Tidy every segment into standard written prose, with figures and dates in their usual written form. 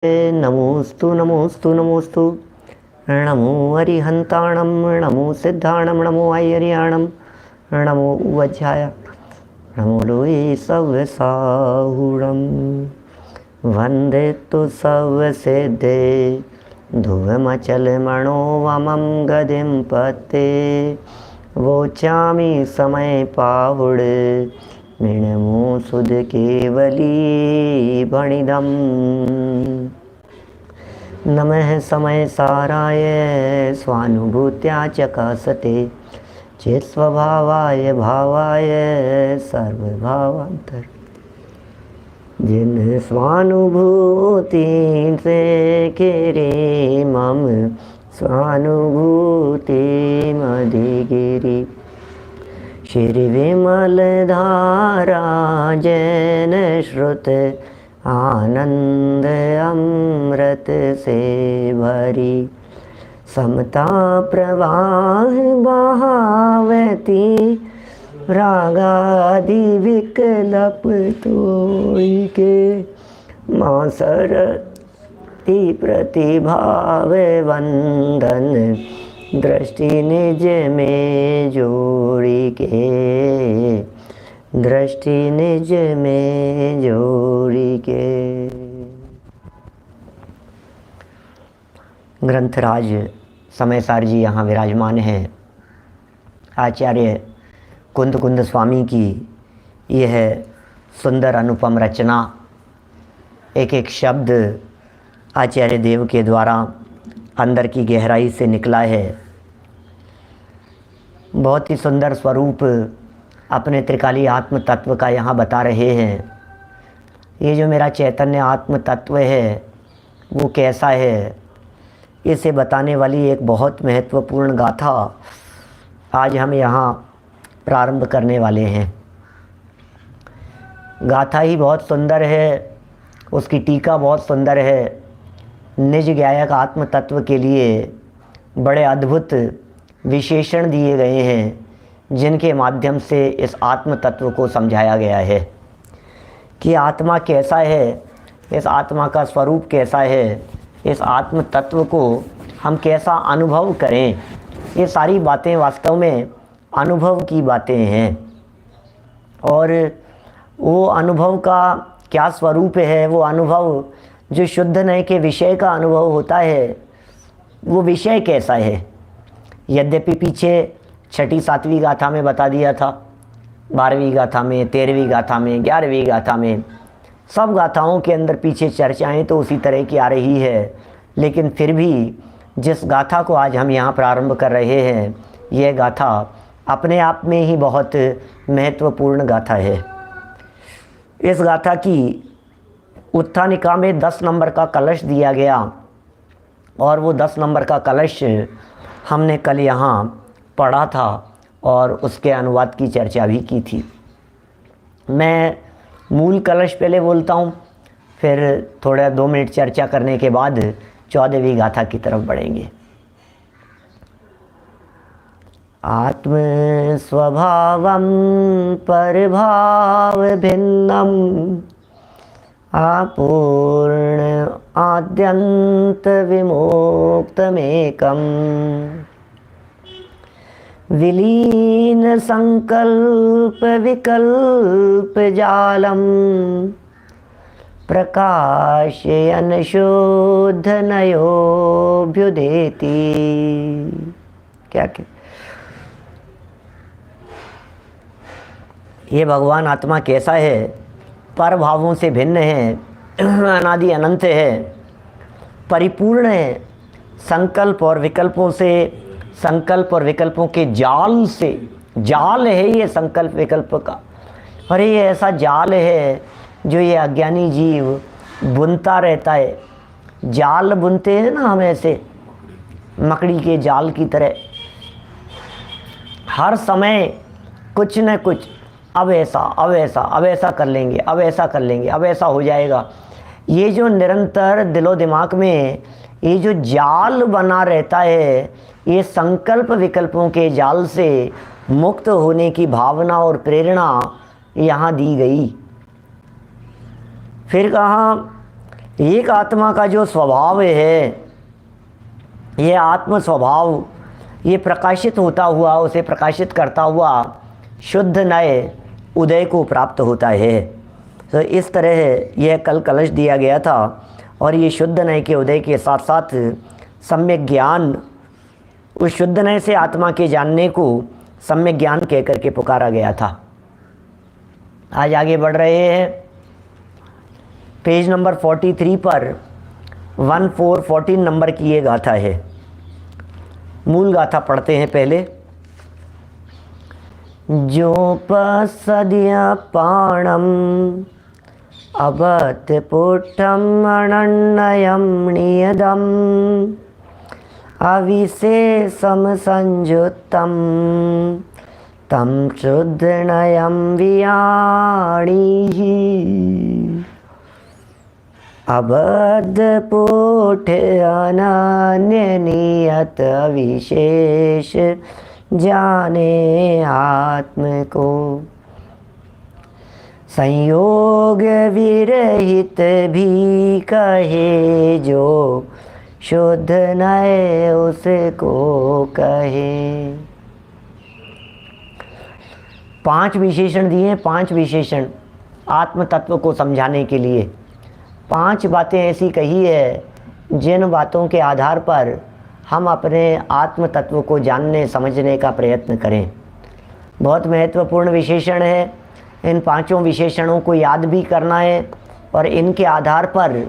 नमोस्तु नमोस्तु नमोस्तु। नमो अरिहंताणं, नमो सिद्धाणं, नमो आयर्याणं, नमो उवज्झाय, नमो लोये सव्यसाहुणं। वन्दे तु सव्यसिद्धे ध्रुवमचलमणो वमं गदिं पते। वोचामि समय पाहुड मिणमो सुध केवली भणिदम्। नमः समय साराय स्वानुभूत्या चकासते चेत स्वभावाय भावाय सर्वभावांतर। जिन स्वानुभूति से केरे मम स्वानुभूति मधिगिरि। श्री विमल धारा जैन श्रुत आनंद अमृत से भरी। समता प्रवाह बहावती रागादि विकल्प तोड़ के। माँ सरती प्रतिभाव वंदन दृष्टि निज में जोड़ी के। दृष्टि निज में जोड़ी के। ग्रंथराज समयसार जी यहाँ विराजमान हैं। आचार्य कुंद कुंद स्वामी की यह सुंदर अनुपम रचना, एक एक शब्द आचार्य देव के द्वारा अंदर की गहराई से निकला है। बहुत ही सुंदर स्वरूप अपने त्रिकाली आत्म तत्व का यहाँ बता रहे हैं। ये जो मेरा चैतन्य आत्म तत्व है वो कैसा है, इसे बताने वाली एक बहुत महत्वपूर्ण गाथा आज हम यहाँ प्रारंभ करने वाले हैं। गाथा ही बहुत सुंदर है, उसकी टीका बहुत सुंदर है। निज गायक आत्म तत्व के लिए बड़े अद्भुत विशेषण दिए गए हैं, जिनके माध्यम से इस आत्म तत्व को समझाया गया है कि आत्मा कैसा है, इस आत्मा का स्वरूप कैसा है, इस आत्म तत्व को हम कैसा अनुभव करें। ये सारी बातें वास्तव में अनुभव की बातें हैं, और वो अनुभव का क्या स्वरूप है, वो अनुभव जो शुद्ध नय के विषय का अनुभव होता है, वो विषय कैसा है। यद्यपि पीछे छठी सातवीं गाथा में बता दिया था, 12वीं गाथा में, 13वीं गाथा में, 11वीं गाथा में, सब गाथाओं के अंदर पीछे चर्चाएं तो उसी तरह की आ रही है। लेकिन फिर भी जिस गाथा को आज हम यहाँ प्रारंभ कर रहे हैं, यह गाथा अपने आप में ही बहुत महत्वपूर्ण गाथा है। इस गाथा की उत्थानिका में 10 नंबर का कलश दिया गया, और वो 10 नंबर का कलश हमने कल यहाँ पढ़ा था और उसके अनुवाद की चर्चा भी की थी। मैं मूल कलश पहले बोलता हूँ, फिर थोड़ा 2 मिनट चर्चा करने के बाद 14वीं गाथा की तरफ बढ़ेंगे। आत्म स्वभावं परभाव भिन्नम आपूर्ण आद्यंत विमुक्तमेकम्। विलीन संकल्प विकल्प जालम प्रकाशयन शुद्ध नयोभ्युदेति। क्या ये भगवान आत्मा कैसा है, पर भावों से भिन्न है, अनादि अनंत है, परिपूर्ण है, संकल्प और विकल्पों से, संकल्प और विकल्पों के जाल से, जाल है ये संकल्प विकल्प का। और ये ऐसा जाल है जो ये अज्ञानी जीव बुनता रहता है। जाल बुनते हैं ना हम, ऐसे मकड़ी के जाल की तरह, हर समय कुछ न कुछ, अब ऐसा, अब ऐसा, अब ऐसा कर लेंगे, अब ऐसा कर लेंगे, अब ऐसा हो जाएगा। ये जो निरंतर दिलो दिमाग में ये जो जाल बना रहता है, ये संकल्प विकल्पों के जाल से मुक्त होने की भावना और प्रेरणा यहाँ दी गई। फिर कहा एक आत्मा का जो स्वभाव है, ये आत्म स्वभाव, ये प्रकाशित होता हुआ, उसे प्रकाशित करता हुआ शुद्ध नए उदय को प्राप्त होता है। तो इस तरह यह कल कलश दिया गया था और ये शुद्ध नए के उदय के साथ साथ सम्यक ज्ञान, उस शुद्ध नए से आत्मा के जानने को सम्यक ज्ञान कह करके पुकारा गया था। आज आगे बढ़ रहे हैं, पेज नंबर 43 पर 1414 नंबर की ये गाथा है। मूल गाथा पढ़ते हैं पहले। जो पसद्य पाणम अबत पुटम अनन्यम नियदम अविशेषम संयुक्तम तम शुद्धनयम वियाणी अबद्ध पुट अनन्य नियत विशेष जाने आत्म को संयोग विरहित भी कहे जो शुद्ध नए उसको कहे। 5 विशेषण दिए, 5 विशेषण आत्म तत्व को समझाने के लिए। 5 बातें ऐसी कही है जिन बातों के आधार पर हम अपने आत्म तत्व को जानने समझने का प्रयत्न करें। बहुत महत्वपूर्ण विशेषण है। इन 5 विशेषणों को याद भी करना है और इनके आधार पर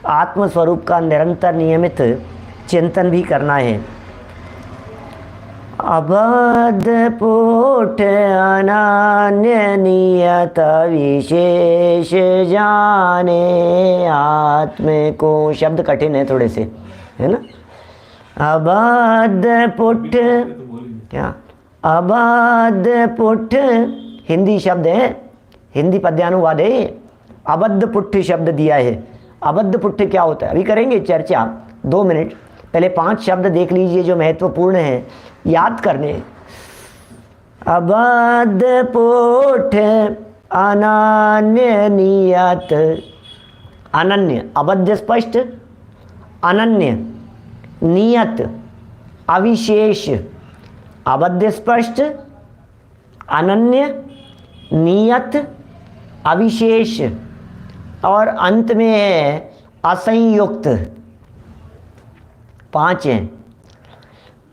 आत्म स्वरूप का निरंतर नियमित चिंतन भी करना है। अबद्ध पुट अनन्य नियत विशेष जाने आत्म को। शब्द कठिन है थोड़े से, है ना। अबद्ध पुट, क्या अबद्ध पुट हिंदी शब्द है, हिंदी पद्यानुवाद है। अबद्ध पुट्ठ शब्द दिया है। अबद्ध पुट्ठ क्या होता है अभी करेंगे चर्चा, 2 मिनट पहले 5 शब्द देख लीजिए जो महत्वपूर्ण है याद करने। अबद्ध पुट्ठ अनन्य नियत, अनन्य अबद्ध स्पष्ट, अनन्य नियत अविशेष। अबद्ध स्पष्ट, अनन्य नियत अविशेष और अंत में है असंयुक्त। 5 हैं।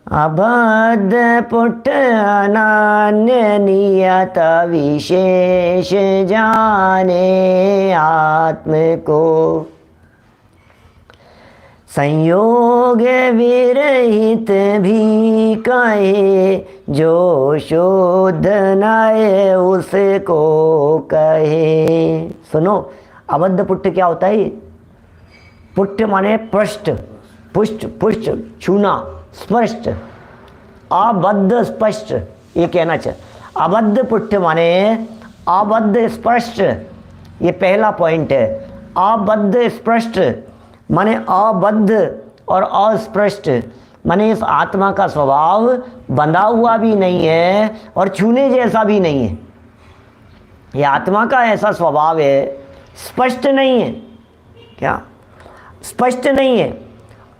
अबद्ध पुट्ठ अनन्य नियत विशेष जाने आत्म को संयोग विरहित भी कहे जो शुद्ध नए उसको कहे। सुनो, अबद्ध पुट्ठ क्या होता है? पुट्ठ माने पृष्ठ, पुष्ट, पुष्ट छूना, स्पष्ट। अबद्ध स्पष्ट ये कहना चाहिए। अबद्ध पुट्ठ माने अबद्ध स्पष्ट, ये पहला पॉइंट है। अबद्ध स्पष्ट माने अबद्ध और अस्पष्ट, माने इस आत्मा का स्वभाव बंधा हुआ भी नहीं है और छूने जैसा भी नहीं है। ये आत्मा का ऐसा स्वभाव है, स्पष्ट नहीं है। क्या स्पष्ट नहीं है?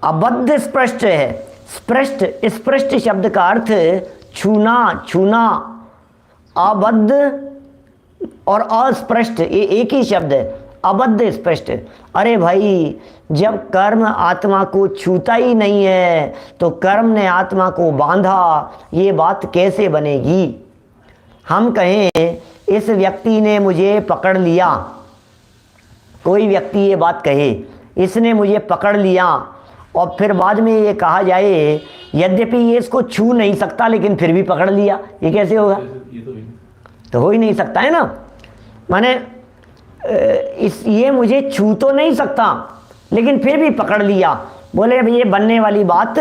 अबद्ध स्पष्ट है। स्पष्ट, स्पष्ट शब्द का अर्थ छूना, छूना। अबद्ध और अस्पष्ट ये एक ही शब्द है, अबद्ध स्पष्ट। अरे भाई, जब कर्म आत्मा को छूता ही नहीं है तो कर्म ने आत्मा को बांधा, ये बात कैसे बनेगी? हम कहें इस व्यक्ति ने मुझे पकड़ लिया, कोई व्यक्ति ये बात कहे इसने मुझे पकड़ लिया, और फिर बाद में ये कहा जाए यद्यपि ये इसको छू नहीं सकता लेकिन फिर भी पकड़ लिया, ये कैसे होगा? तो हो ही नहीं सकता है ना। माने ये मुझे छू तो नहीं सकता लेकिन फिर भी पकड़ लिया, बोले भाई ये बनने वाली बात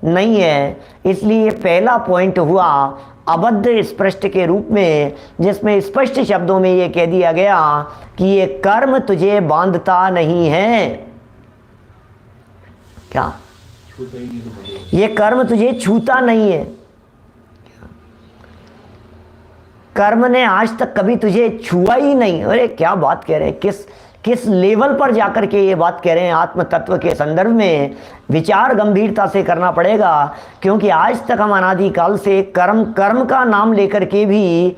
नहीं है। इसलिए पहला पॉइंट हुआ अबद्ध स्पष्ट के रूप में, जिसमें स्पष्ट शब्दों में ये कह दिया गया कि ये कर्म तुझे बांधता नहीं है। क्या? ये कर्म तुझे छूता नहीं है। कर्म ने आज तक कभी तुझे छुआ ही नहीं। अरे क्या बात कह रहे हैं, किस लेवल पर जाकर के ये बात कह रहे हैं आत्म तत्व के संदर्भ में, विचार गंभीरता से करना पड़ेगा। क्योंकि आज तक हम अनादिकाल से कर्म का नाम लेकर के भी,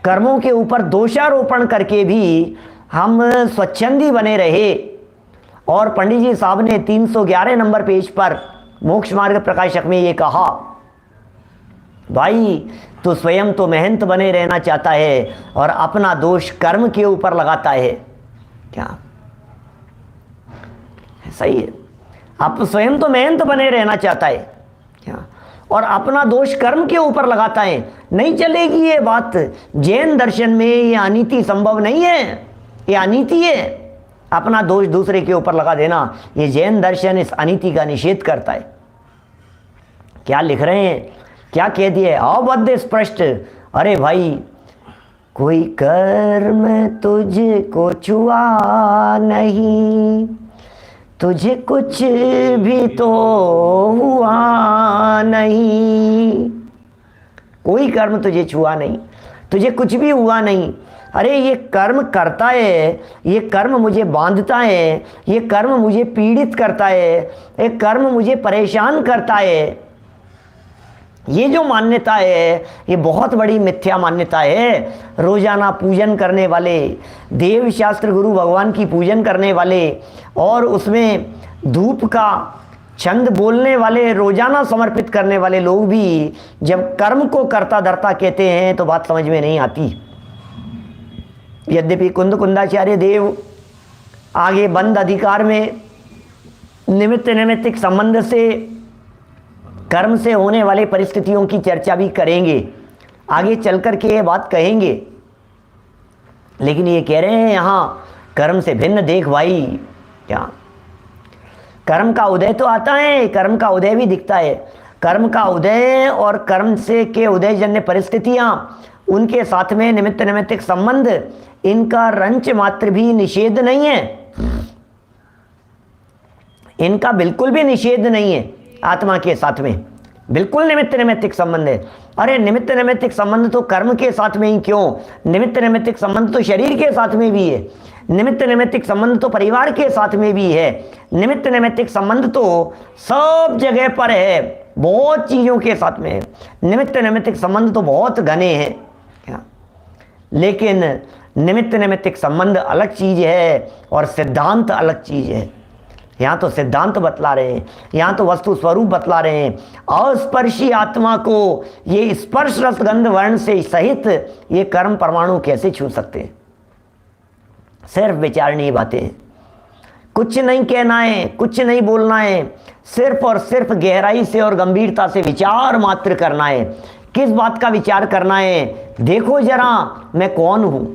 कर्मों के ऊपर दोषारोपण करके भी हम स्वच्छंदी बने रहे। और पंडित जी साहब ने 311 नंबर पेज पर मोक्ष मार्ग प्रकाशक में ये कहा, भाई तो स्वयं तो मेहनत बने रहना चाहता है और अपना दोष कर्म के ऊपर लगाता है। क्या सही है? आप स्वयं तो मेहनत बने रहना चाहता है क्या, और अपना दोष कर्म के ऊपर लगाता है। नहीं चलेगी ये बात। जैन दर्शन में ये अनीति संभव नहीं है, ये अनीति है। अपना दोष दूसरे के ऊपर लगा देना, ये जैन दर्शन इस अनीति का निषेध करता है। क्या लिख रहे हैं, क्या कह दिए? अवध स्पष्ट। अरे भाई, कोई कर्म तुझको छुआ नहीं, तुझे कुछ भी तो हुआ नहीं। कोई कर्म तुझे छुआ नहीं, तुझे कुछ भी हुआ नहीं। अरे ये कर्म करता है, ये कर्म मुझे बांधता है, ये कर्म मुझे पीड़ित करता है, ये कर्म मुझे परेशान करता है। ये जो मान्यता है ये बहुत बड़ी मिथ्या मान्यता है। रोजाना पूजन करने वाले, देव शास्त्र गुरु भगवान की पूजन करने वाले और उसमें धूप का छंद बोलने वाले, रोजाना समर्पित करने वाले लोग भी जब कर्म को कर्ता धर्ता कहते हैं तो बात समझ में नहीं आती। यद्यपि कुंदाचार्य देव आगे बंद अधिकार में निमित्त नैमित्तिक संबंध से कर्म से होने वाले परिस्थितियों की चर्चा भी करेंगे, आगे चलकर के ये बात कहेंगे। लेकिन ये कह रहे हैं यहाँ कर्म से भिन्न देख भाई। क्या कर्म का उदय तो आता है, कर्म का उदय भी दिखता है। कर्म का उदय और कर्म से के उदय जन्य परिस्थितियां, उनके साथ में निमित्त नैमित्तिक संबंध, इनका रंच मात्र भी निषेध नहीं है। इनका बिल्कुल भी निषेध नहीं है। आत्मा के साथ में बिल्कुल निमित्त नैमित्तिक संबंध है। अरे निमित्त नैमित्तिक संबंध तो कर्म के साथ में ही क्यों, निमित्त नैमित्तिक संबंध तो शरीर के साथ में भी है, निमित्त नैमित्तिक संबंध तो परिवार के साथ में भी है, निमित्त नैमित्तिक संबंध तो सब जगह पर है, बहुत चीजों के साथ में है। निमित्त नैमित्तिक संबंध तो बहुत घने हैं। लेकिन निमित्त नैमित्तिक संबंध अलग चीज है और सिद्धांत अलग चीज है। यहाँ तो सिद्धांत बतला रहे हैं, यहाँ तो वस्तु स्वरूप बतला रहे हैं। अस्पर्शी आत्मा को ये स्पर्श रस गंध वर्ण से सहित ये कर्म परमाणु कैसे छू सकते हैं? सिर्फ विचारणीय बातें, कुछ नहीं कहना है, कुछ नहीं बोलना है, सिर्फ और सिर्फ गहराई से और गंभीरता से विचार मात्र करना है। किस बात का विचार करना है? देखो जरा मैं कौन हूं,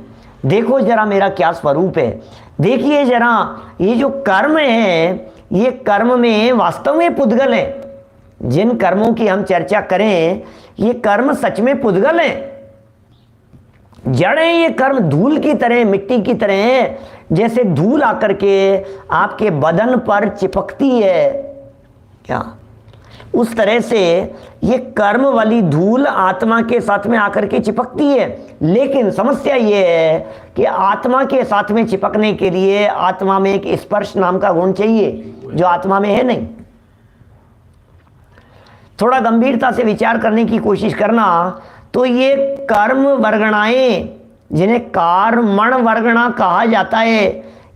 देखो जरा मेरा क्या स्वरूप है, देखिए जरा ये जो कर्म है, ये कर्म में वास्तव में पुद्गल है। जिन कर्मों की हम चर्चा करें, ये कर्म सच में पुद्गल है, जड़ है। ये कर्म धूल की तरह, मिट्टी की तरह है। जैसे धूल आकर के आपके बदन पर चिपकती है, क्या उस तरह से ये कर्म वाली धूल आत्मा के साथ में आकर के चिपकती है। लेकिन समस्या ये है कि आत्मा के साथ में चिपकने के लिए आत्मा में एक स्पर्श नाम का गुण चाहिए, जो आत्मा में है नहीं। थोड़ा गंभीरता से विचार करने की कोशिश करना, तो ये कर्म वर्गणाएं, जिन्हें कर्मण वर्गणा कहा जाता है,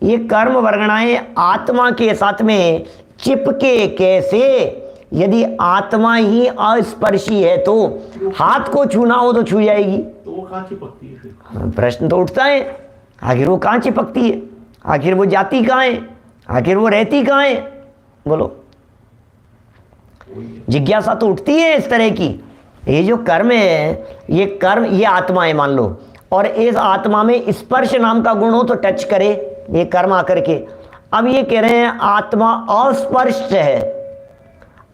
ये कर्म वर्गणाएं आत्मा के साथ में चिपके कैसे? यदि आत्मा ही अस्पर्शी है तो हाथ को छूना हो तो छू जाएगी, तो वो कहाँ चिपकती है फिर? प्रश्न तो उठता है, आखिर वो कहाँ चिपकती है? आखिर वो जाती कहाँ है? आखिर वो रहती कहाँ है? बोलो, जिज्ञासा तो उठती है इस तरह की। ये जो कर्म है, ये कर्म, ये आत्मा है मान लो, और इस आत्मा में स्पर्श नाम का गुण हो तो टच करे ये कर्म आकर के। अब ये कह रहे हैं आत्मा अस्पर्श है,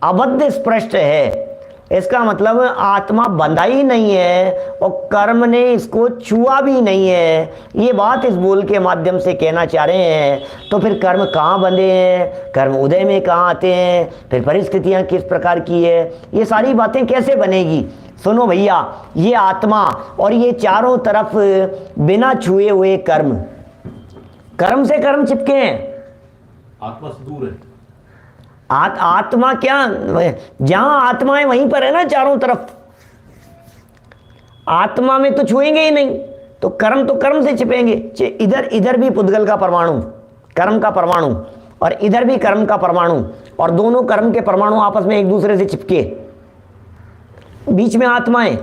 अबद्ध स्पष्ट है। इसका मतलब आत्मा बंधा ही नहीं है और कर्म ने इसको छुआ भी नहीं है। ये बात इस बोल के माध्यम से कहना चाह रहे हैं। तो फिर कर्म कहाँ बंधे हैं, कर्म उदय में कहाँ आते हैं, फिर परिस्थितियाँ किस प्रकार की है, ये सारी बातें कैसे बनेगी? सुनो भैया, ये आत्मा और ये चारों तरफ बिना छुए हुए कर्म, कर्म से कर्म चिपके हैं, आत्मा से दूर है। आत्मा क्या, जहां आत्मा है वहीं पर है ना चारों तरफ, आत्मा में तो छुएंगे ही नहीं, तो कर्म से छिपेंगे। इधर इधर भी पुद्गल का परमाणु, कर्म का परमाणु, और इधर भी कर्म का परमाणु, और दोनों कर्म के परमाणु आपस में एक दूसरे से चिपके, बीच में आत्मा है।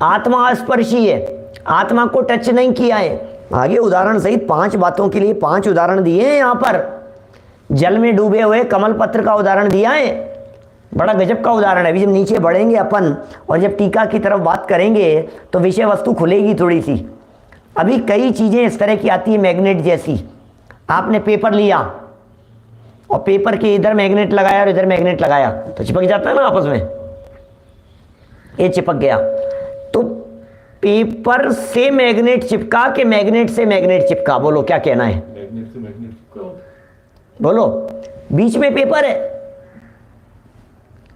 आत्मा अस्पर्शी है, आत्मा को टच नहीं किया है। आगे उदाहरण सहित 5 बातों के लिए 5 उदाहरण दिए हैं यहाँ पर। जल में डूबे हुए कमल पत्र का उदाहरण दिया है, बड़ा गजब का उदाहरण है। अभी जब नीचे बढ़ेंगे अपन और जब टीका की तरफ बात करेंगे तो विषय वस्तु खुलेगी थोड़ी सी। अभी कई चीज़ें इस तरह की आती है मैग्नेट जैसी। आपने पेपर लिया और पेपर के इधर मैग्नेट लगाया और इधर मैग्नेट लगाया तो चिपक जाता है ना आपस में, ये चिपक गया। तो पेपर से मैग्नेट चिपका के मैग्नेट से मैग्नेट चिपका, बोलो क्या कहना है? मैग्नेट से मैग्नेट चिपका, बोलो। बीच में पेपर है,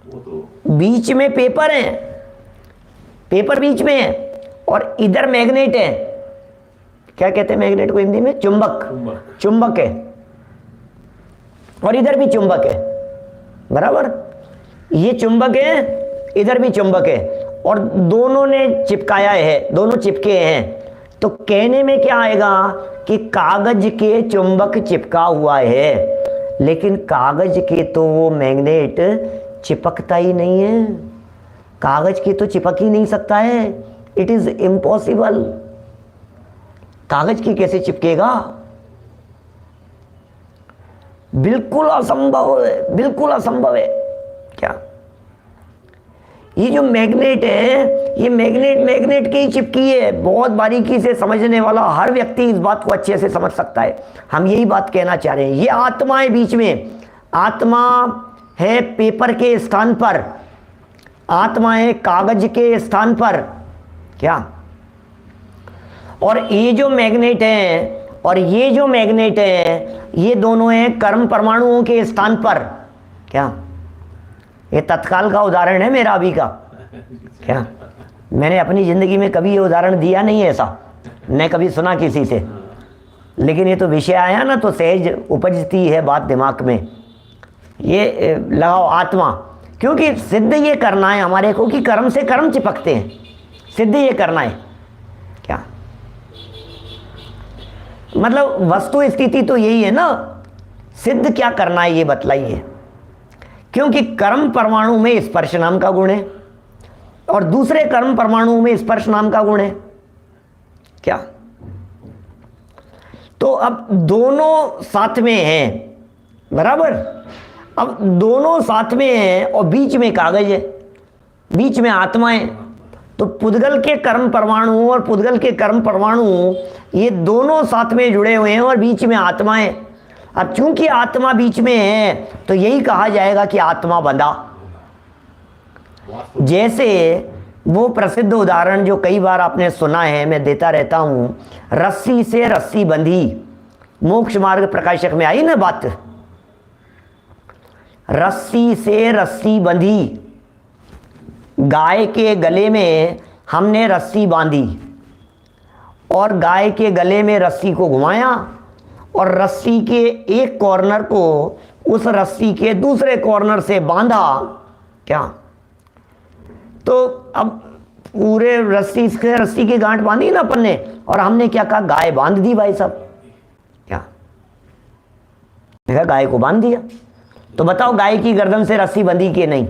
वो तो बीच में पेपर है, पेपर बीच में है, और इधर मैग्नेट है। क्या कहते हैं मैग्नेट को हिंदी में? चुंबक। चुंबक है, और इधर भी चुंबक है, बराबर। ये चुंबक है, इधर भी चुंबक है, और दोनों ने चिपकाया है, दोनों चिपके हैं। तो कहने में क्या आएगा कि कागज के चुंबक चिपका हुआ है, लेकिन कागज के तो वो मैग्नेट चिपकता ही नहीं है। कागज के तो चिपक ही नहीं सकता है, इट इज इम्पॉसिबल। कागज की कैसे चिपकेगा? बिल्कुल असंभव है, बिल्कुल असंभव है। क्या ये जो मैग्नेट है, ये मैग्नेट की ही चिपकी है। बहुत बारीकी से समझने वाला हर व्यक्ति इस बात को अच्छे से समझ सकता है। हम यही बात कहना चाह रहे हैं। ये आत्मा है बीच में, आत्मा है पेपर के स्थान पर, आत्मा है कागज के स्थान पर। क्या? और ये जो मैग्नेट है और ये जो मैग्नेट है, ये दोनों हैं कर्म परमाणुओं के स्थान पर। क्या? ये तत्काल का उदाहरण है मेरा अभी का। क्या? मैंने अपनी जिंदगी में कभी ये उदाहरण दिया नहीं है ऐसा, न कभी सुना किसी से, लेकिन ये तो विषय आया ना तो सहज उपजती है बात दिमाग में। ये लगाओ आत्मा, क्योंकि सिद्ध ये करना है हमारे को कि कर्म से कर्म चिपकते हैं, सिद्ध ये करना है। क्या मतलब वस्तु स्थिति तो यही है ना, सिद्ध क्या करना है ये बतलाइए। क्योंकि कर्म परमाणु में स्पर्श नाम का गुण है और दूसरे कर्म परमाणु में स्पर्श नाम का गुण है। क्या? तो अब दोनों साथ में हैं, बराबर। अब दोनों साथ में हैं और बीच में कागज है, बीच में आत्मा है। तो पुद्गल के कर्म परमाणु और पुद्गल के कर्म परमाणु ये दोनों साथ में जुड़े हुए हैं और बीच में आत्मा है। अब चूंकि आत्मा बीच में है तो यही कहा जाएगा कि आत्मा बंधा। जैसे वो प्रसिद्ध उदाहरण जो कई बार आपने सुना है, मैं देता रहता हूं, रस्सी से रस्सी बंधी, मोक्ष मार्ग प्रकाशक में आई ना बात। रस्सी से रस्सी बंधी, गाय के गले में हमने रस्सी बांधी और गाय के गले में रस्सी को घुमाया और रस्सी के एक कॉर्नर को उस रस्सी के दूसरे कॉर्नर से बांधा। क्या? तो अब पूरे रस्सी से रस्सी की गांठ बांधी ना अपन ने, और हमने क्या कहा? गाय बांध दी भाई साहब। क्या? देखा, गाय को बांध दिया। तो बताओ गाय की गर्दन से रस्सी बंधी कि नहीं?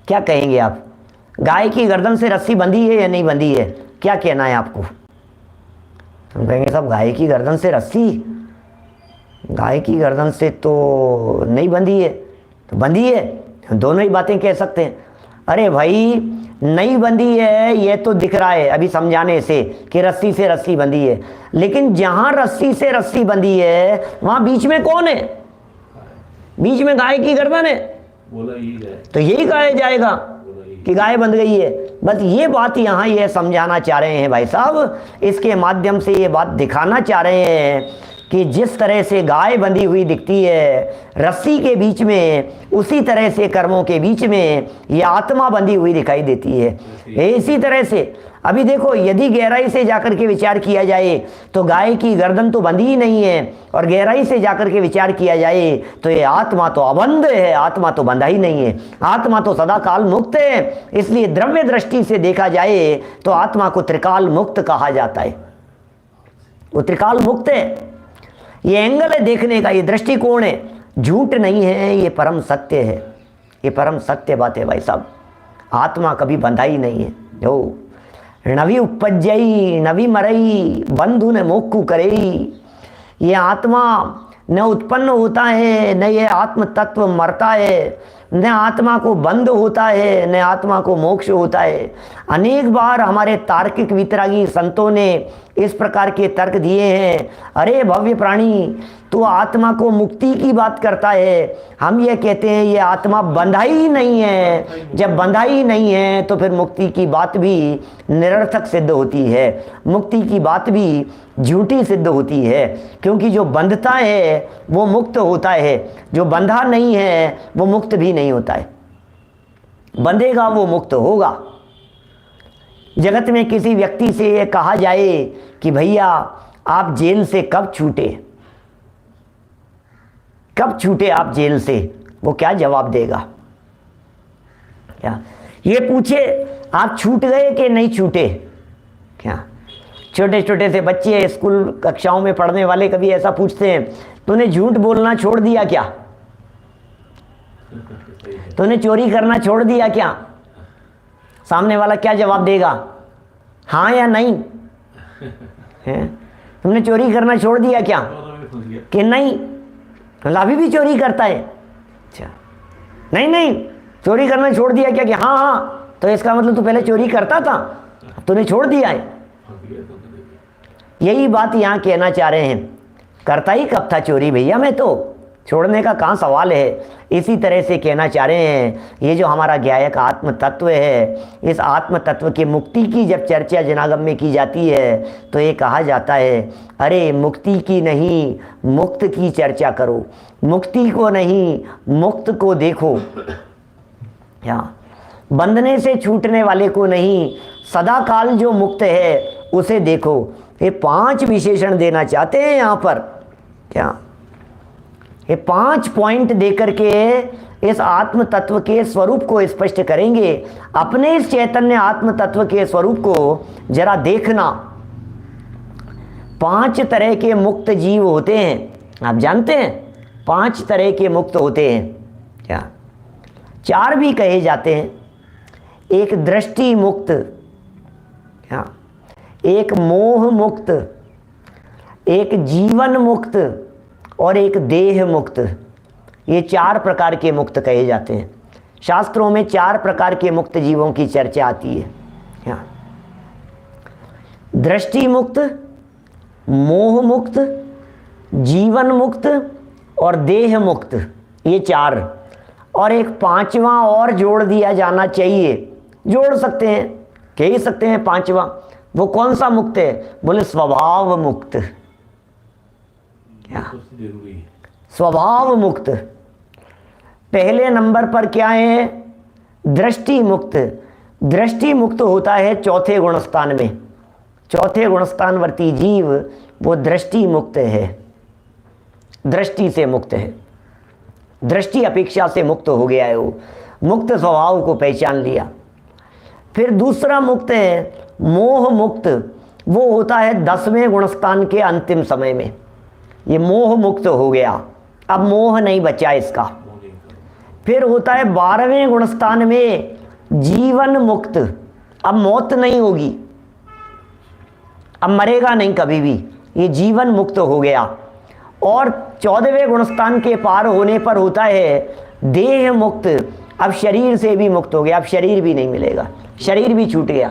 क्या कहेंगे आप? गाय की गर्दन से रस्सी बंधी है या नहीं बंधी है? क्या कहना है आपको? हम कहेंगे साहब गाय की गर्दन से रस्सी, गाय की गर्दन से तो नहीं बंधी है। तो बंधी है, दोनों ही बातें कह सकते हैं। अरे भाई नहीं बंधी है ये तो दिख रहा है अभी समझाने से कि रस्सी से रस्सी बंधी है, लेकिन जहां रस्सी से रस्सी बंधी है वहां बीच में कौन है? बीच में गाय की गर्दन है। बोला यही है, तो यही कहा जाएगा कि गाय बंध गई है। बस ये बात यहाँ ये समझाना चाह रहे हैं भाई साहब, इसके माध्यम से ये बात दिखाना चाह रहे हैं कि जिस तरह से गाय बंधी हुई दिखती है रस्सी के बीच में, उसी तरह से कर्मों के बीच में ये आत्मा बंधी हुई दिखाई देती है। इसी तरह से अभी देखो, यदि गहराई से जाकर के विचार किया जाए तो गाय की गर्दन तो बंधी ही नहीं है, और गहराई से जाकर के विचार किया जाए तो ये आत्मा तो अबंध है, आत्मा तो बंधा ही नहीं है, आत्मा तो सदा काल मुक्त है। इसलिए द्रव्य दृष्टि से देखा जाए तो आत्मा को त्रिकाल मुक्त कहा जाता है, वो त्रिकाल मुक्त है। ये एंगल है देखने का, ये दृष्टिकोण है, झूठ नहीं है, ये परम सत्य है, ये परम सत्य बात है भाई साहब। आत्मा कभी बंधा ही नहीं है। जो नवी उपजई नवी मरई बंधु ने मोक्कू करई, ये आत्मा न उत्पन्न होता है, न ये आत्म तत्व मरता है, न आत्मा को बंध होता है, न आत्मा को मोक्ष होता है। अनेक बार हमारे तार्किक वितरागी संतों ने इस प्रकार के तर्क दिए हैं, अरे भव्य प्राणी तू आत्मा को मुक्ति की बात करता है, हम ये कहते हैं ये आत्मा बंधा ही नहीं है। जब बंधा ही नहीं है तो फिर मुक्ति की बात भी निरर्थक सिद्ध होती है, मुक्ति की बात भी झूठी सिद्ध होती है, क्योंकि जो बंधता है वो मुक्त होता है, जो बंधा नहीं है वो मुक्त भी नहीं होता है। बंधेगा वो मुक्त होगा। जगत में किसी व्यक्ति से ये कहा जाए कि भैया आप जेल से कब छूटे, कब छूटे आप जेल से, वो क्या जवाब देगा? क्या ये पूछे आप छूट गए कि नहीं छूटे? क्या छोटे छोटे से बच्चे स्कूल कक्षाओं में पढ़ने वाले कभी ऐसा पूछते हैं, तूने झूठ बोलना छोड़ दिया क्या, तूने चोरी करना छोड़ दिया क्या? सामने वाला क्या जवाब देगा? हाँ या नहीं? है? तुमने चोरी करना छोड़ दिया क्या कि नहीं? अभी भी चोरी करता है? अच्छा, नहीं नहीं चोरी करना छोड़ दिया क्या कि हाँ हाँ, तो इसका मतलब तू पहले चोरी करता था, तूने छोड़ दिया है। यही बात यहाँ कहना चाह रहे हैं, करता ही कब था चोरी भैया, मैं तो छोड़ने का कहाँ सवाल है। इसी तरह से कहना चाह रहे हैं, ये जो हमारा ज्ञायक आत्म तत्व है, इस आत्म तत्व की मुक्ति की जब चर्चा जनागम में की जाती है तो ये कहा जाता है, अरे मुक्ति की नहीं मुक्त की चर्चा करो, मुक्ति को नहीं मुक्त को देखो। क्या बंधने से छूटने वाले को नहीं, सदा काल जो मुक्त है उसे देखो। ये 5 विशेषण देना चाहते हैं यहाँ पर। क्या ये 5 पॉइंट देकर के इस आत्म तत्व के स्वरूप को स्पष्ट करेंगे। अपने इस चैतन्य आत्म तत्व के स्वरूप को जरा देखना। 5 तरह के मुक्त जीव होते हैं, आप जानते हैं 5 तरह के मुक्त होते हैं। क्या 4 भी कहे जाते हैं। एक दृष्टि मुक्त, क्या एक मोह मुक्त, एक जीवन मुक्त और एक देह मुक्त। ये 4 प्रकार के मुक्त कहे जाते हैं। शास्त्रों में 4 प्रकार के मुक्त जीवों की चर्चा आती है। दृष्टि मुक्त, मोह मुक्त, जीवन मुक्त और देह मुक्त, ये 4। और एक 5वां और जोड़ दिया जाना चाहिए, जोड़ सकते हैं, कह ही सकते हैं 5वां। वो कौन सा मुक्त है? बोले स्वभाव मुक्त। क्या स्वभाव मुक्त। पहले नंबर पर क्या है? दृष्टि मुक्त। दृष्टि मुक्त होता है 4थे गुणस्थान में। 4थे गुणस्थानवर्ती जीव वो दृष्टि मुक्त है, दृष्टि से मुक्त है, दृष्टि अपेक्षा से मुक्त हो गया है, वो मुक्त स्वभाव को पहचान लिया। फिर दूसरा मुक्त है मोह मुक्त। वो होता है 10वें गुणस्थान के अंतिम समय में, ये मोह मुक्त हो गया, अब मोह नहीं बचा इसका। फिर होता है 12वें गुणस्थान में जीवन मुक्त, अब मौत नहीं होगी, अब मरेगा नहीं कभी भी, ये जीवन मुक्त हो गया। और 14वें गुणस्थान के पार होने पर होता है देह मुक्त, अब शरीर से भी मुक्त हो गया, अब शरीर भी नहीं मिलेगा, शरीर भी छूट गया।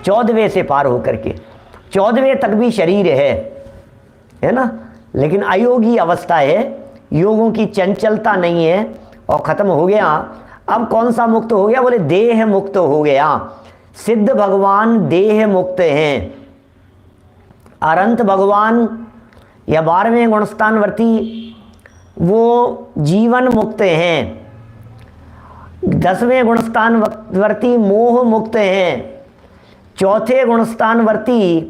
14वें से पार होकर के 14वें तक भी शरीर है ना, लेकिन अयोगी अवस्था है, योगों की चंचलता नहीं है और खत्म हो गया। अब कौन सा मुक्त हो गया? बोले देह मुक्त हो गया। सिद्ध भगवान देह मुक्त हैं। अनंत भगवान या 12वें गुणस्थानवर्ती वो जीवन मुक्त हैं, 10वें गुणस्थानवर्ती मोह मुक्त हैं, चौथे गुणस्थानवर्ती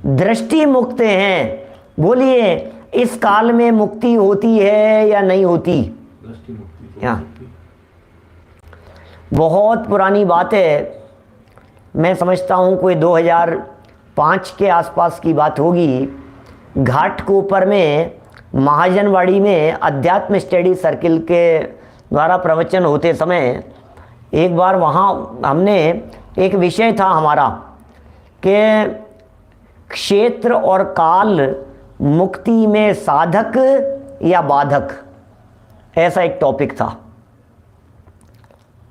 दृष्टि मुक्त हैं। बोलिए इस काल में मुक्ति होती है या नहीं होती? दृष्टि मुक्ति तो हाँ। होती। बहुत पुरानी बात है, मैं समझता हूँ कोई 2005 के आसपास की बात होगी। घाटकोपर में महाजनवाड़ी में अध्यात्म स्टडी सर्किल के द्वारा प्रवचन होते समय एक बार वहाँ हमने एक विषय था हमारा कि क्षेत्र और काल मुक्ति में साधक या बाधक, ऐसा एक टॉपिक था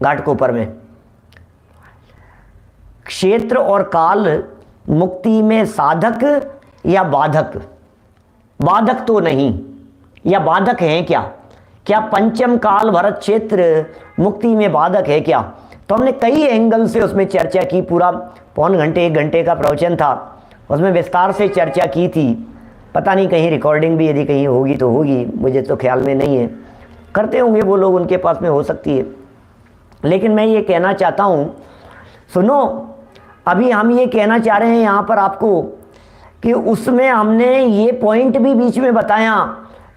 घाटकोपर में। क्षेत्र और काल मुक्ति में साधक या बाधक? बाधक तो नहीं, या बाधक हैं क्या? क्या पंचम काल भरत क्षेत्र मुक्ति में बाधक है क्या? तो हमने कई एंगल से उसमें चर्चा की। पूरा पौन घंटे 1 घंटे का प्रवचन था, उसमें विस्तार से चर्चा की थी। पता नहीं कहीं रिकॉर्डिंग भी यदि कहीं होगी तो होगी, मुझे तो ख्याल में नहीं है। करते होंगे वो लोग, उनके पास में हो सकती है। लेकिन मैं ये कहना चाहता हूँ, सुनो, अभी हम ये कहना चाह रहे हैं यहाँ पर आपको कि उसमें हमने ये पॉइंट भी बीच में बताया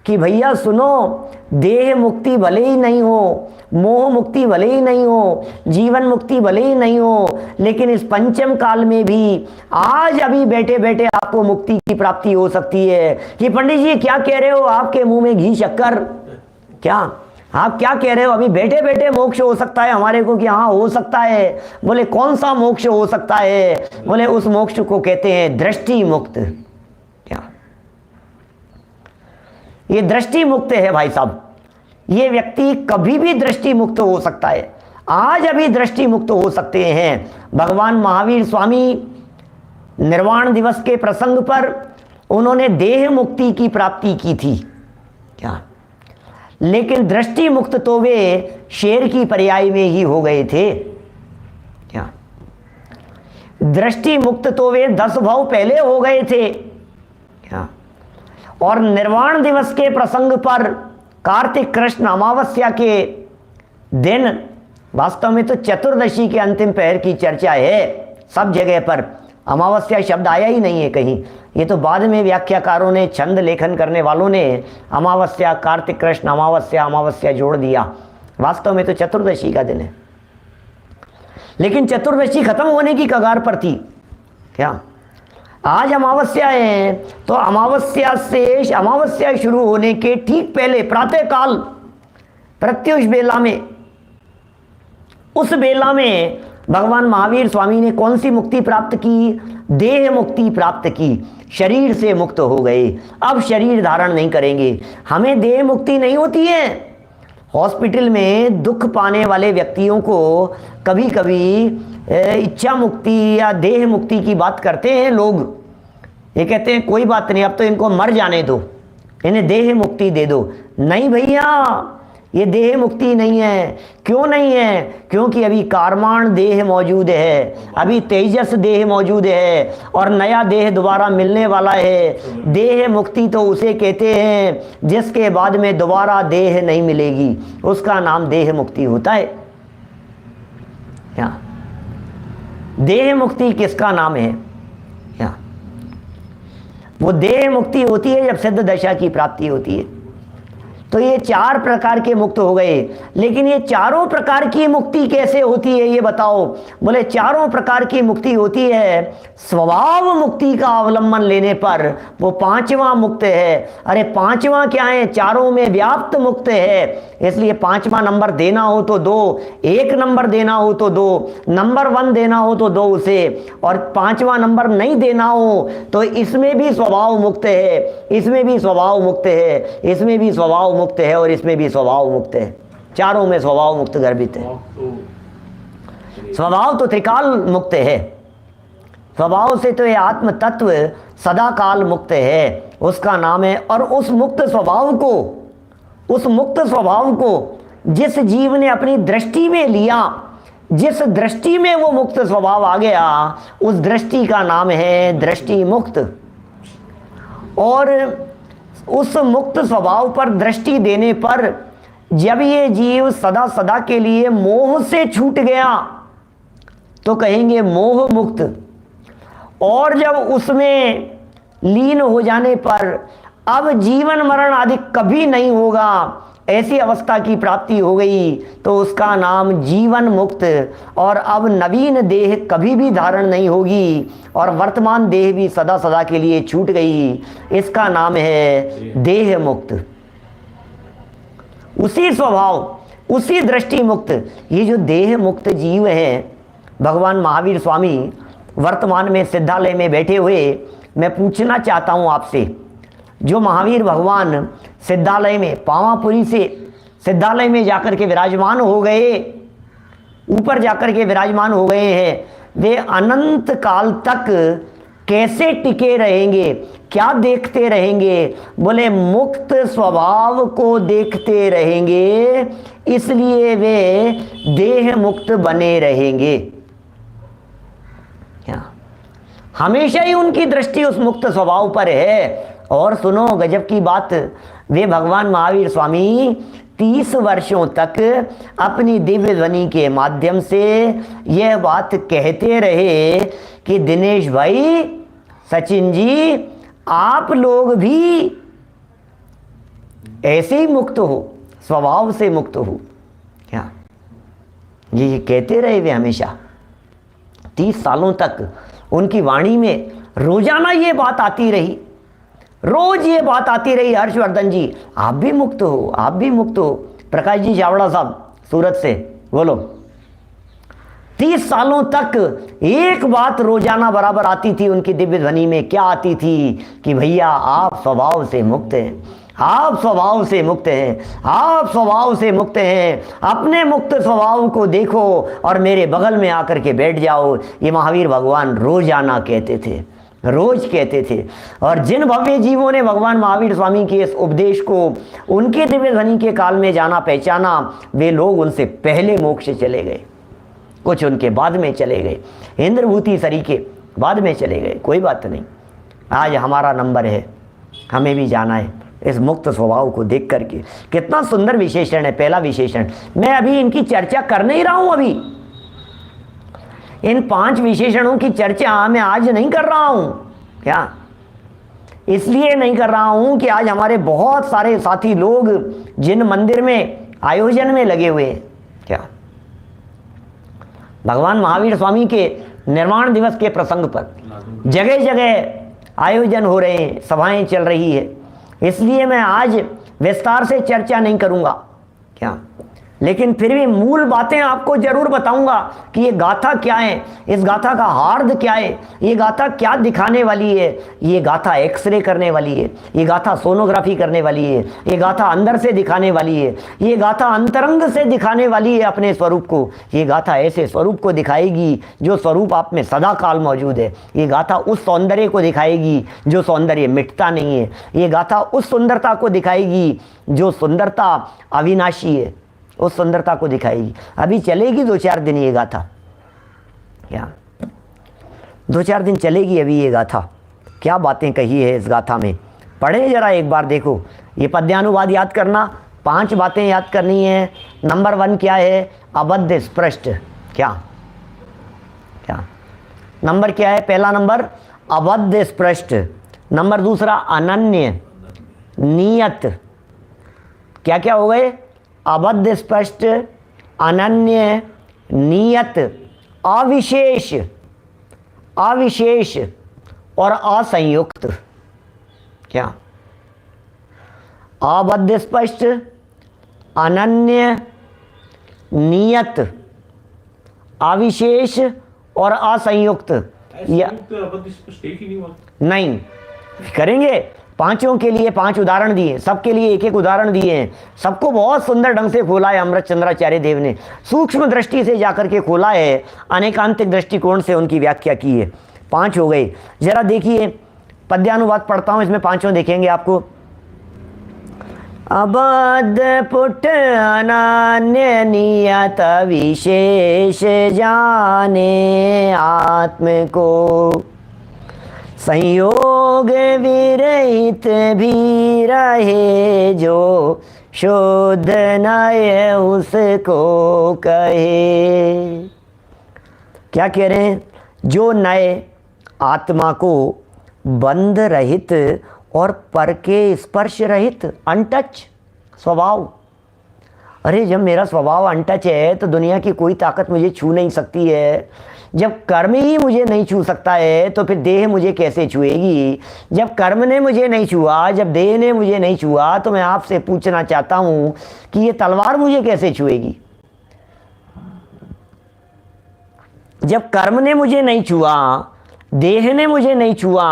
कि भैया सुनो, देह मुक्ति भले ही नहीं हो, मोह मुक्ति भले ही नहीं हो, जीवन मुक्ति भले ही नहीं हो, लेकिन इस पंचम काल में भी आज अभी बैठे बैठे आपको मुक्ति की प्राप्ति हो सकती है। कि पंडित जी क्या कह रहे हो, आपके मुंह में घी शक्कर, क्या आप क्या कह रहे हो? अभी बैठे बैठे मोक्ष हो सकता है हमारे को? कि हाँ हो सकता है। बोले कौन सा मोक्ष हो सकता है? बोले उस मोक्ष को कहते हैं दृष्टि मुक्त। क्या ये दृष्टि मुक्त है भाई साहब? ये व्यक्ति कभी भी दृष्टि मुक्त हो सकता है, आज अभी दृष्टि मुक्त हो सकते हैं। भगवान महावीर स्वामी निर्वाण दिवस के प्रसंग पर उन्होंने देह मुक्ति की प्राप्ति की थी, क्या? लेकिन दृष्टि मुक्त तो वे शेर की पर्याय में ही हो गए थे, क्या? दृष्टि मुक्त तो वे 10 भाव पहले हो गए थे, क्या? और निर्वाण दिवस के प्रसंग पर कार्तिक कृष्ण अमावस्या के दिन, वास्तव में तो चतुर्दशी के अंतिम पहर की चर्चा है सब जगह पर, अमावस्या शब्द आया ही नहीं है कहीं। ये तो बाद में व्याख्याकारों ने, छंद लेखन करने वालों ने अमावस्या, कार्तिक कृष्ण अमावस्या, अमावस्या जोड़ दिया। वास्तव में तो चतुर्दशी का दिन है, लेकिन चतुर्दशी खत्म होने की कगार पर थी, क्या? आज अमावस्या है, तो अमावस्या शुरू होने के ठीक पहले प्रातः काल प्रत्युष बेला में, उस बेला में भगवान महावीर स्वामी ने कौन सी मुक्ति प्राप्त की? देह मुक्ति प्राप्त की। शरीर से मुक्त हो गए, अब शरीर धारण नहीं करेंगे। हमें देह मुक्ति नहीं होती है। हॉस्पिटल में दुख पाने वाले व्यक्तियों को कभी कभी इच्छा मुक्ति या देह मुक्ति की बात करते हैं लोग। ये कहते हैं कोई बात नहीं, अब तो इनको मर जाने दो, इन्हें देह मुक्ति दे दो। नहीं भैया, ये देह मुक्ति नहीं है। क्यों नहीं है? क्योंकि अभी कारमाण देह मौजूद है, अभी तेजस देह मौजूद है, और नया देह दोबारा मिलने वाला है। देह मुक्ति तो उसे कहते हैं जिसके बाद में दोबारा देह नहीं मिलेगी, उसका नाम देह मुक्ति होता है। क्या देह मुक्ति किसका नाम है? क्या वो देह मुक्ति होती है जब सिद्ध दशा की प्राप्ति होती है। तो ये 4 प्रकार के मुक्त हो गए। लेकिन ये चारों प्रकार की मुक्ति कैसे होती है ये बताओ? बोले चारों प्रकार की मुक्ति होती है स्वभाव मुक्ति का अवलंबन लेने पर, वो 5वां मुक्त है। अरे 5वां क्या है? चारों में व्याप्त मुक्त है। इसलिए 5वां नंबर देना हो तो दो, 1 नंबर देना हो तो दो, नंबर 1 देना हो तो दो उसे, और 5वां नंबर नहीं देना हो तो इसमें भी स्वभाव मुक्त है, इसमें भी स्वभाव मुक्त है, इसमें भी स्वभाव मुक्त है, और इसमें भी स्वभाव मुक्त है। चारों में स्वभाव मुक्त गर्भित है। स्वभाव तो त्रिकाल मुक्त है। स्वभाव से तो ये आत्म तत्व सदा काल मुक्त है, उसका नाम है। और उस मुक्त स्वभाव को, उस मुक्त स्वभाव को जिस जीव ने अपनी दृष्टि में लिया, जिस दृष्टि में वो मुक्त स्वभाव आ गया, उस दृष्टि का नाम है दृष्टि मुक्त। और उस मुक्त स्वभाव पर दृष्टि देने पर जब ये जीव सदा सदा के लिए मोह से छूट गया तो कहेंगे मोह मुक्त, और जब उसमें लीन हो जाने पर अब जीवन मरण आदि कभी नहीं होगा, ऐसी अवस्था की प्राप्ति हो गई तो उसका नाम जीवन मुक्त, और अब नवीन देह कभी भी धारण नहीं होगी और वर्तमान देह भी सदा सदा के लिए छूट गई, इसका नाम है देह मुक्त। उसी स्वभाव, उसी दृष्टि मुक्त, ये जो देह मुक्त जीव है, भगवान महावीर स्वामी वर्तमान में सिद्धालय में बैठे हुए, मैं पूछना चाहता हूं आपसे, जो महावीर भगवान सिद्धालय में पावापुरी से सिद्धालय में जाकर के विराजमान हो गए, ऊपर जाकर के विराजमान हो गए हैं, वे अनंत काल तक कैसे टिके रहेंगे, क्या देखते रहेंगे? बोले मुक्त स्वभाव को देखते रहेंगे, इसलिए वे देह मुक्त बने रहेंगे। क्या हमेशा ही उनकी दृष्टि उस मुक्त स्वभाव पर है। और सुनो गजब की बात, वे भगवान महावीर स्वामी 30 वर्षों तक अपनी दिव्य ध्वनि के माध्यम से यह बात कहते रहे कि दिनेश भाई, सचिन जी, आप लोग भी ऐसे ही मुक्त हो, स्वभाव से मुक्त हो। क्या ये कहते रहे वे हमेशा 30 सालों तक। उनकी वाणी में रोजाना ये बात आती रही, रोज ये बात आती रही, हर्षवर्धन जी आप भी मुक्त हो, आप भी मुक्त हो। प्रकाश जी चावड़ा साहब सूरत से, बोलो। 30 सालों तक एक बात रोजाना बराबर आती थी उनकी दिव्य ध्वनि में। क्या आती थी? कि भैया आप स्वभाव से मुक्त हैं, आप स्वभाव से मुक्त हैं, आप स्वभाव से मुक्त हैं, अपने मुक्त स्वभाव को देखो और मेरे बगल में आकर के बैठ जाओ। ये महावीर भगवान रोजाना कहते थे, रोज कहते थे। और जिन भव्य जीवों ने भगवान महावीर स्वामी के इस उपदेश को उनके दिव्य ध्वनि के काल में जाना पहचाना, वे लोग उनसे पहले मोक्ष चले गए, कुछ उनके बाद में चले गए, इंद्रभूति सरीखे बाद में चले गए। कोई बात नहीं, आज हमारा नंबर है, हमें भी जाना है इस मुक्त स्वभाव को देख करके। कितना सुंदर विशेषण है। पहला विशेषण, मैं अभी इनकी चर्चा कर नहीं रहा हूं, अभी इन 5 विशेषणों की चर्चा मैं आज नहीं कर रहा हूं। क्या इसलिए नहीं कर रहा हूं कि आज हमारे बहुत सारे साथी लोग जिन मंदिर में आयोजन में लगे हुए हैं, क्या भगवान महावीर स्वामी के निर्वाण दिवस के प्रसंग पर जगह जगह आयोजन हो रहे हैं, सभाएं चल रही है, इसलिए मैं आज विस्तार से चर्चा नहीं करूंगा। क्या लेकिन फिर भी मूल बातें आपको जरूर बताऊंगा कि ये गाथा क्या है, इस गाथा का हार्द क्या है, ये गाथा क्या दिखाने वाली है। ये गाथा एक्सरे करने वाली है, ये गाथा सोनोग्राफी करने वाली है, ये गाथा अंदर से दिखाने वाली है, ये गाथा अंतरंग से दिखाने वाली है अपने स्वरूप को। ये गाथा ऐसे स्वरूप को दिखाएगी जो स्वरूप आप में सदा काल मौजूद है। ये गाथा उस सौंदर्य को दिखाएगी जो सौंदर्य मिटता नहीं है। ये गाथा उस सुंदरता को दिखाएगी जो सुंदरता अविनाशी है, उस सुंदरता को दिखाएगी। अभी चलेगी 2-4 दिन ये गाथा, क्या 2-4 दिन चलेगी अभी ये गाथा। क्या बातें कही है इस गाथा में, पढ़े जरा एक बार, देखो। ये पद्यानुवाद याद करना, 5 बातें याद करनी है। नंबर 1 क्या है? अबद्ध स्पृष्ट। क्या क्या नंबर क्या है? पहला नंबर अबद्ध स्पृष्ट। नंबर दूसरा अनन्य नियत। क्या क्या हो गए? अबद्ध स्पष्ट, अनन्य, नियत, अविशेष, अविशेष और असंयुक्त। क्या अबद्ध स्पष्ट, अनन्य, नियत, अविशेष और असंयुक्त। नहीं करेंगे। 5 के लिए 5 उदाहरण दिए, सबके लिए एक एक उदाहरण दिए हैं। सबको बहुत सुंदर ढंग से खोला है अमृत चंद्राचार्य देव ने, सूक्ष्म दृष्टि से जाकर के खोला है, अनेकांतिक दृष्टिकोण से उनकी व्याख्या की है। 5 हो गए। जरा देखिए पद्यानुवाद पढ़ता हूं, इसमें 5 देखेंगे आपको। अबद्ध पुट अनन्य नियत विशेष जाने आत्म को, संयोग विरहित भी रहे जो शुद्ध नय उसको कहे। क्या कह रहे हैं? जो नय आत्मा को बंध रहित और पर के स्पर्श रहित, अनटच स्वभाव। अरे जब मेरा स्वभाव अनटच है तो दुनिया की कोई ताकत मुझे छू नहीं सकती है। जब कर्म ही मुझे नहीं छू सकता है तो फिर देह मुझे कैसे छुएगी? जब कर्म ने मुझे नहीं छुआ, जब देह ने मुझे नहीं छुआ, तो मैं आपसे पूछना चाहता हूं कि ये तलवार मुझे कैसे छुएगी? जब कर्म ने मुझे नहीं छुआ, देह ने मुझे नहीं छुआ,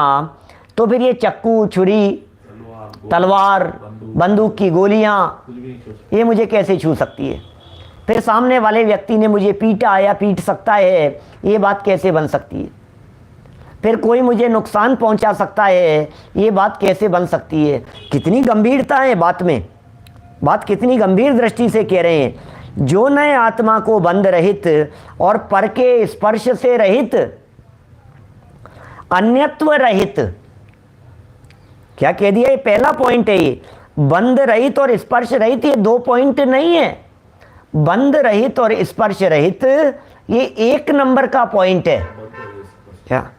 तो फिर ये चक्कू, छुरी, तलवार, बंदूक की गोलियां, ये मुझे कैसे छू सकती है? फिर सामने वाले व्यक्ति ने मुझे पीटा या पीट सकता है, ये बात कैसे बन सकती है? फिर कोई मुझे नुकसान पहुंचा सकता है, ये बात कैसे बन सकती है? कितनी गंभीरता है बात में, बात कितनी गंभीर दृष्टि से कह रहे हैं। जो नए आत्मा को बंध रहित और पर के स्पर्श से रहित, अन्यत्व रहित, क्या कह दिया? ये पहला पॉइंट है। ये बंध रहित और स्पर्श रहित, ये दो पॉइंट नहीं है। बंध रहित और स्पर्श रहित ये एक नंबर का पॉइंट है। क्या?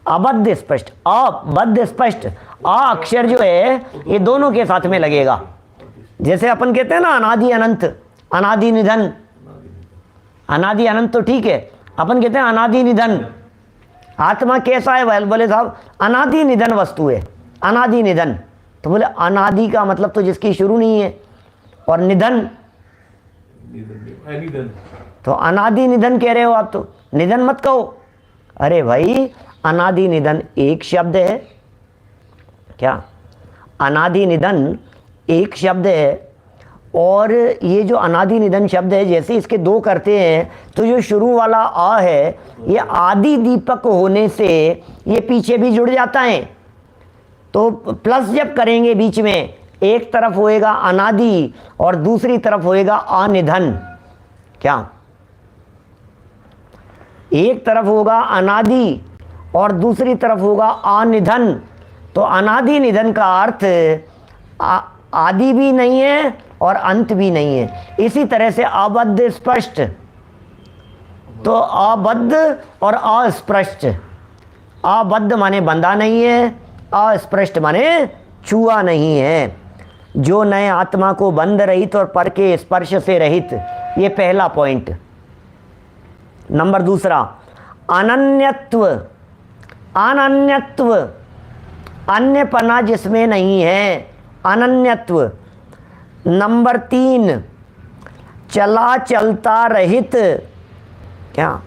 अबद्ध स्पष्ट, अबद्ध स्पष्ट, आ अक्षर जो है ये दोनों के साथ में लगेगा। जैसे अपन कहते हैं ना अनादि अनंत, अनादि निधन। अनादि अनंत तो ठीक है, अपन कहते हैं अनादि निधन। आत्मा कैसा है? बोले साहब अनादि निधन वस्तु है, अनादि निधन। तो बोले अनादि का मतलब तो जिसकी शुरू नहीं है, और निधन तो अनादि निधन कह रहे हो आप, तो निधन मत कहो। अरे भाई अनादि निधन एक शब्द है। क्या? अनादि निधन एक शब्द है। और ये जो अनादि निधन शब्द है, जैसे इसके दो करते हैं तो जो शुरू वाला आ है ये आदि दीपक होने से ये पीछे भी जुड़ जाता है। तो प्लस जब करेंगे बीच में, एक तरफ होएगा अनादि और दूसरी तरफ होएगा अनिधन। क्या? एक तरफ होगा अनादि और दूसरी तरफ होगा अनिधन। तो अनादि निधन का अर्थ आदि भी नहीं है और अंत भी नहीं है। इसी तरह से अबद्ध स्पष्ट, तो अबद्ध और अस्पृष्ट। अबद्ध माने बंधा नहीं है, अस्पृष्ट माने छुआ नहीं है। जो नए आत्मा को बंध रहित और पर के स्पर्श से रहित, ये पहला पॉइंट। नंबर दूसरा, अनन्यत्व। अनन्यत्व, अन्यपना जिसमें नहीं है, अनन्यत्व। नंबर तीन, चला चलता रहित। क्या?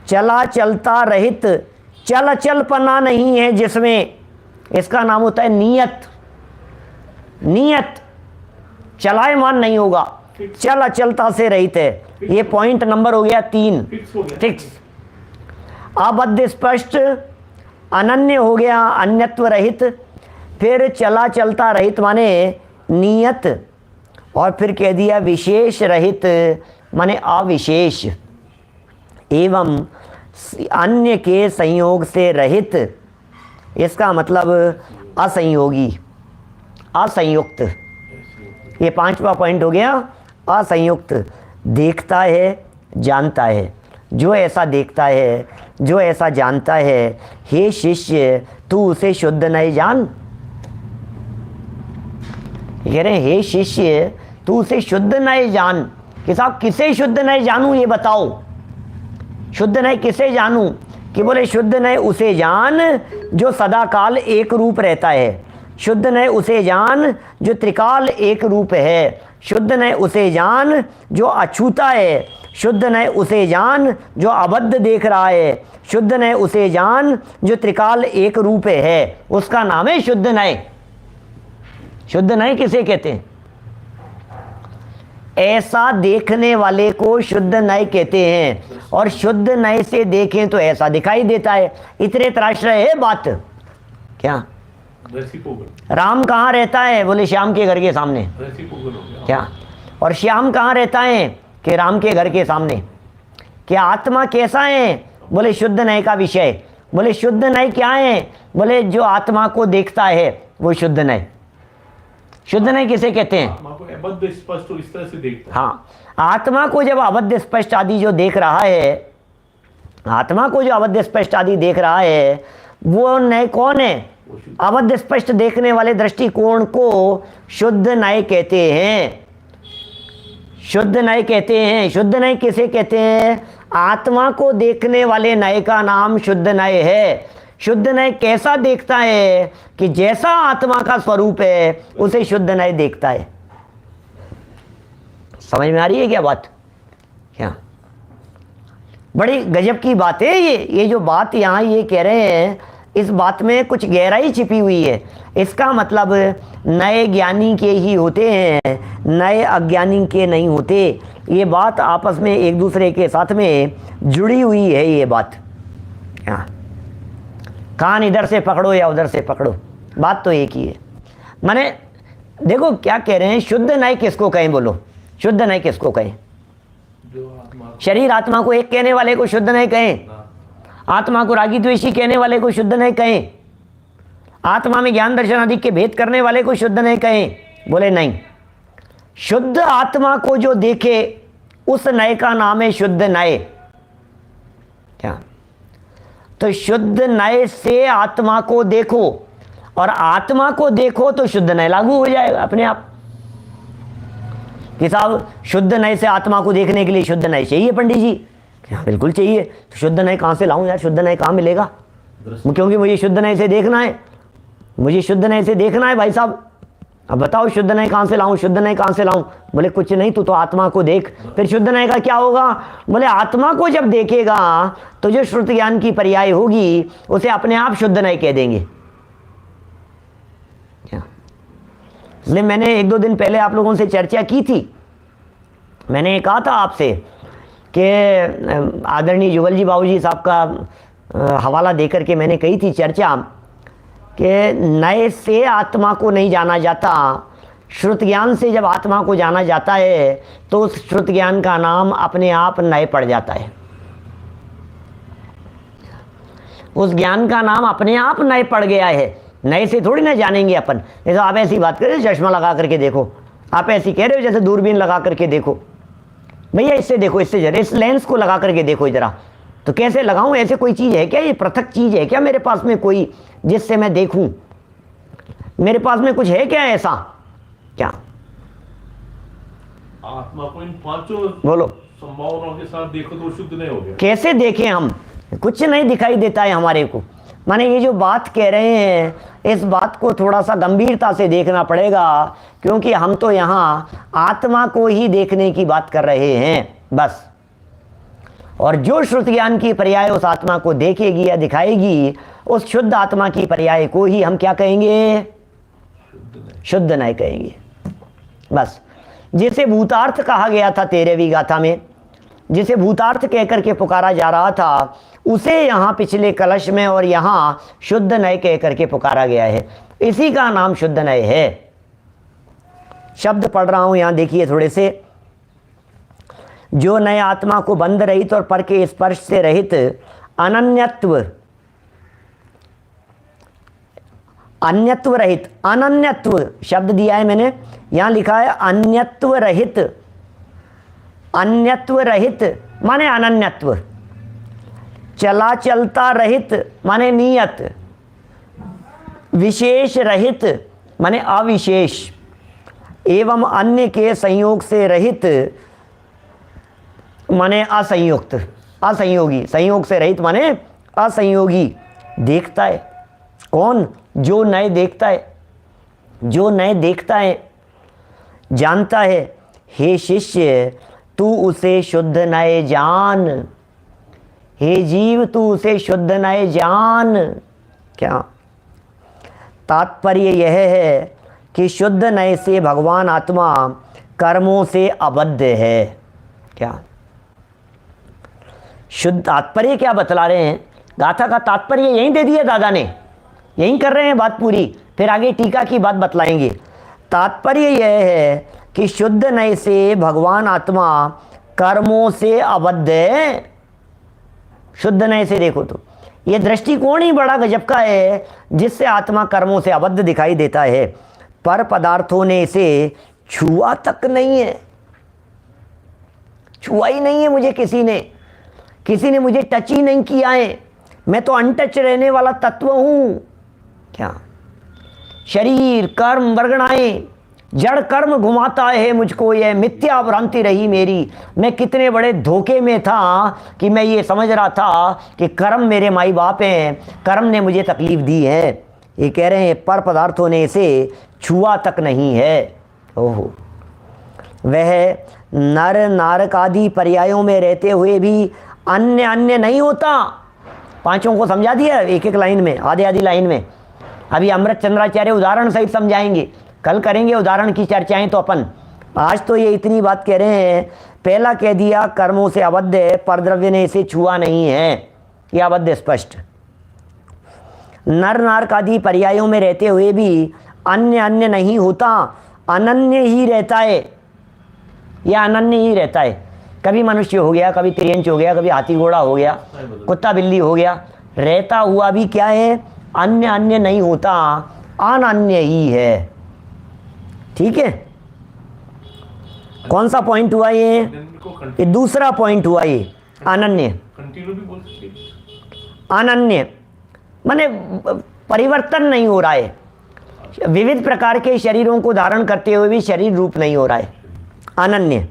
चला चलता रहित, चल अचलपना नहीं है जिसमें, इसका नाम होता है नियत। नियत, चलायमान नहीं होगा, चल अचलता से रहित है। ये पॉइंट नंबर हो गया 3, फिक्स। अबद्ध स्पष्ट, अनन्य हो गया, अन्यत्व रहित। फिर चला चलता रहित माने नियत, और फिर कह दिया विशेष रहित माने अविशेष, एवं अन्य के संयोग से रहित। इसका मतलब असंयोगी, असंयुक्त। ये पांचवा पॉइंट हो गया, असंयुक्त। देखता है, जानता है। जो ऐसा देखता है, जो ऐसा जानता है, हे शिष्य तू उसे शुद्ध नहीं जान। कह रहे हे शिष्य तू उसे शुद्ध नहीं जान। कि साहब किसे शुद्ध नहीं जानूं ये बताओ। शुद्ध नहीं किसे जानूं? कि बोले शुद्ध नहीं उसे जान जो सदाकाल एक रूप रहता है। शुद्ध नहीं उसे जान जो त्रिकाल एक रूप है। शुद्ध नहीं उसे जान जो अछूता है। शुद्ध नहीं उसे जान जो अबद्ध देख रहा है। शुद्ध नहीं उसे जान जो त्रिकाल एक रूप है। उसका नाम है शुद्ध नहीं। शुद्ध नहीं किसे कहते हैं? ऐसा देखने वाले को शुद्ध नहीं कहते हैं। और शुद्ध नहीं से देखें तो ऐसा दिखाई देता है। इतने तराश्रय है बात। क्या? राम कहाँ रहता है? बोले श्याम के घर के सामने। क्या? और श्याम कहाँ रहता है? कि राम के घर के सामने। क्या आत्मा कैसा है? बोले शुद्ध नहीं का विषय। बोले शुद्ध नय क्या है? बोले जो आत्मा को देखता है वो शुद्ध नय। शुद्ध नय किसे कहते हैं? आत्मा को अबद्ध स्पष्ट और इस तरह से देखता है। हाँ, आत्मा को जब अबद्ध स्पष्ट आदि जो देख रहा है, आत्मा को जो अबद्ध स्पष्ट आदि देख रहा है वो नय कौन है? अबद्ध स्पष्ट देखने वाले दृष्टिकोण को शुद्ध नय कहते हैं। शुद्ध नय कहते हैं। शुद्ध नय किसे कहते हैं? आत्मा को देखने वाले नय का नाम शुद्ध नय है। शुद्ध नय कैसा देखता है कि जैसा आत्मा का स्वरूप है उसे शुद्ध नय देखता है। समझ में आ रही है क्या बात? क्या बड़ी गजब की बात है ये जो बात यहाँ ये कह रहे हैं, इस बात में कुछ गहराई छिपी हुई है। इसका मतलब नए ज्ञानी के ही होते हैं, नए अज्ञानी के नहीं होते। ये बात आपस में एक दूसरे के साथ में जुड़ी हुई है। ये बात हाँ, कान इधर से पकड़ो या उधर से पकड़ो, बात तो एक ही है। माने देखो क्या कह रहे हैं, शुद्ध नय किसको कहें? बोलो, शुद्ध नय किसको कहें? जो आत्मा शरीर आत्मा को एक कहने वाले को शुद्ध नय कहें? आत्मा को रागी द्वेषी कहने वाले को शुद्ध नय कहें? आत्मा में ज्ञान दर्शन आदि के भेद करने वाले को शुद्ध नय कहें? बोले नहीं, शुद्ध आत्मा को जो देखे उस नय का नाम है शुद्ध नय। क्या? तो शुद्ध नय से आत्मा को देखो और आत्मा को देखो तो शुद्ध नय लागू हो जाएगा अपने आप। कि साहब शुद्ध नय से आत्मा को देखने के लिए शुद्ध नय चाहिए पंडित जी? हाँ बिल्कुल चाहिए। तो शुद्ध नय कहाँ से लाऊं यार? शुद्ध नय कहाँ मिलेगा? क्योंकि मुझे शुद्ध नय से देखना है, मुझे शुद्ध नय से देखना है भाई साहब। अब बताओ शुद्ध नय कहाँ से लाऊं? शुद्ध नय कहाँ से लाऊं? बोले कुछ नहीं, तू तो आत्मा को देख। फिर शुद्ध नय का क्या होगा? बोले आत्मा को जब देखेगा तो जो श्रुति ज्ञान की पर्याय होगी उसे अपने आप शुद्ध नय कह देंगे। क्या? इसलिए मैंने एक दो दिन पहले आप लोगों से चर्चा की थी। मैंने कहा था आपसे कि आदरणीय जुगल जी बाबूजी साहब का हवाला देकर के मैंने कही थी चर्चा कि नय से आत्मा को नहीं जाना जाता, श्रुत ज्ञान से जब आत्मा को जाना जाता है तो उस श्रुत ज्ञान का नाम अपने आप नय पड़ जाता है। उस ज्ञान का नाम अपने आप नय पड़ गया है। नए से थोड़ी ना जानेंगे अपन। जैसे आप ऐसी बात करें, चश्मा लगा करके देखो, आप ऐसी कह रहे हो जैसे दूरबीन लगा करके देखो। भैया इससे देखो, इससे जरा इस लेंस को लगा करके देखो जरा। तो कैसे लगाऊं? ऐसे कोई चीज़ है क्या? ये पृथक चीज़ है क्या मेरे पास में कोई जिससे मैं देखूं? मेरे पास में कुछ है क्या ऐसा? क्या आत्मा को इन पांचों बोलो संभावनाओं के साथ देखो तो शुद्ध नहीं हो गया। कैसे देखें हम? कुछ नहीं दिखाई देता है हमारे को। माने ये जो बात कह रहे हैं इस बात को थोड़ा सा गंभीरता से देखना पड़ेगा, क्योंकि हम तो यहाँ आत्मा को ही देखने की बात कर रहे हैं बस। और जो श्रुति ज्ञान की पर्याय उस आत्मा को देखेगी या दिखाएगी, उस शुद्ध आत्मा की पर्याय को ही हम क्या कहेंगे? शुद्ध नय कहेंगे बस। जिसे भूतार्थ कहा गया था 13वीं गाथा में, जिसे भूतार्थ कहकर के पुकारा जा रहा था, उसे यहाँ पिछले कलश में और यहाँ शुद्ध नय कहकर के पुकारा गया है। इसी का नाम शुद्ध नय है। शब्द पढ़ रहा हूँ यहाँ, देखिए थोड़े से। जो नए आत्मा को बंध रहित और पर के स्पर्श से रहित अनन्यत्व, अन्यत्व रहित, अनन्यत्व शब्द दिया है मैंने, यहाँ लिखा है अन्यत्व रहित। अन्यत्व रहित माने अनन्यत्व, चला चलता रहित माने नियत, विशेष रहित माने अविशेष, एवं अन्य के संयोग से रहित माने असंयुक्त, असंयोगी। संयोग से रहित माने असंयोगी। देखता है कौन? जो नए देखता है, जो नए देखता है, जानता है। हे शिष्य तू उसे शुद्ध नए जान, हे जीव तू उसे शुद्ध नए जान। क्या तात्पर्य यह है कि शुद्ध नए से भगवान आत्मा कर्मों से अबद्ध है। क्या शुद्ध तात्पर्य क्या बतला रहे हैं? गाथा का तात्पर्य यहीं दे दिया दादा ने, यहीं कर रहे हैं बात पूरी, फिर आगे टीका की बात बतलाएंगे। तात्पर्य यह है कि शुद्ध नय से भगवान आत्मा कर्मों से अबद्ध है। शुद्ध नय से देखो तो ये दृष्टिकोण ही बड़ा गजब का है, जिससे आत्मा कर्मों से अबद्ध दिखाई देता है। पर पदार्थों ने इसे छुआ तक नहीं है, छुआ ही नहीं है मुझे, किसी ने मुझे टच ही नहीं किया है। मैं तो अनटच रहने वाला तत्व हूं। क्या शरीर, कर्म, वर्गणाएं, जड़ कर्म घुमाता है मुझको, यह मिथ्या भ्रांति रही मेरी। मैं कितने बड़े धोखे में था कि मैं ये समझ रहा था कि कर्म मेरे माई बाप हैं, कर्म ने मुझे तकलीफ दी है। ये कह रहे हैं पर पदार्थों ने इसे छुआ तक नहीं है। ओहो, वह नर नारक आदि पर्यायों में रहते हुए भी अन्य अन्य नहीं होता। पांचों को समझा दिया एक एक लाइन में, आधे आधी लाइन में। अभी अमृत चंद्राचार्य उदाहरण सहित समझाएंगे, कल करेंगे उदाहरण की चर्चाएं। तो अपन आज तो ये इतनी बात कह रहे हैं। पहला कह दिया कर्मों से अबद्ध है, परद्रव्य ने इसे छुआ नहीं है, यह अबद्ध स्पष्ट। नर नारक आदि पर्यायों में रहते हुए भी अन्य अन्य नहीं होता, अनन्य ही रहता है। यह अनन्य ही रहता है। कभी मनुष्य हो गया, कभी त्रियंच हो गया, कभी हाथी घोड़ा हो गया, कुत्ता बिल्ली हो गया, रहता हुआ भी क्या है, अन्य अन्य नहीं होता, अनन्य ही है। ठीक है, कौन सा पॉइंट हुआ ये दूसरा पॉइंट हुआ ये अनन्य। कंटिन्यू भी बोल सकते हैं। अनन्य माने परिवर्तन नहीं हो रहा है, विविध प्रकार के शरीरों को धारण करते हुए भी शरीर रूप नहीं हो रहा है, अनन्य।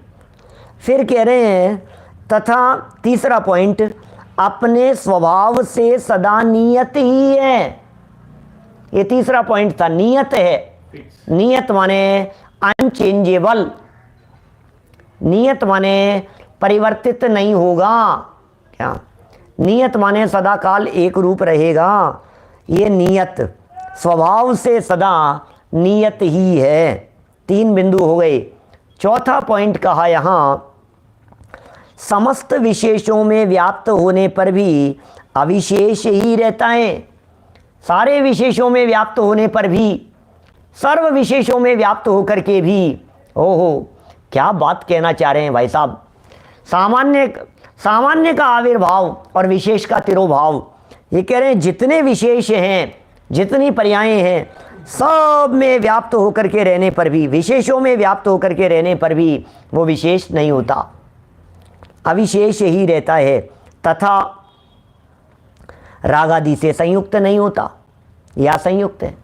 फिर कह रहे हैं तथा तीसरा पॉइंट, अपने स्वभाव से सदा नियत ही है। ये तीसरा पॉइंट था, नियत है। नियत माने अनचेंजेबल, नियत माने परिवर्तित नहीं होगा। क्या नियत माने सदा काल एक रूप रहेगा। ये नियत, स्वभाव से सदा नियत ही है। 3 बिंदु हो गए। चौथा पॉइंट कहा यहाँ, समस्त विशेषों में व्याप्त होने पर भी अविशेष ही रहता है। सारे विशेषों में व्याप्त होने पर भी, सर्व विशेषों में व्याप्त होकर के भी, ओहो क्या बात कहना चाह रहे हैं भाई साहब। सामान्य का आविर्भाव और विशेष का तिरोभाव। ये कह रहे हैं जितने विशेष हैं, जितनी पर्यायें हैं, सब में व्याप्त होकर के रहने पर भी, विशेषों में व्याप्त होकर के रहने पर भी वो विशेष नहीं होता, अविशेष ही रहता है। तथा राग आदि से संयुक्त नहीं होता, या संयुक्त है,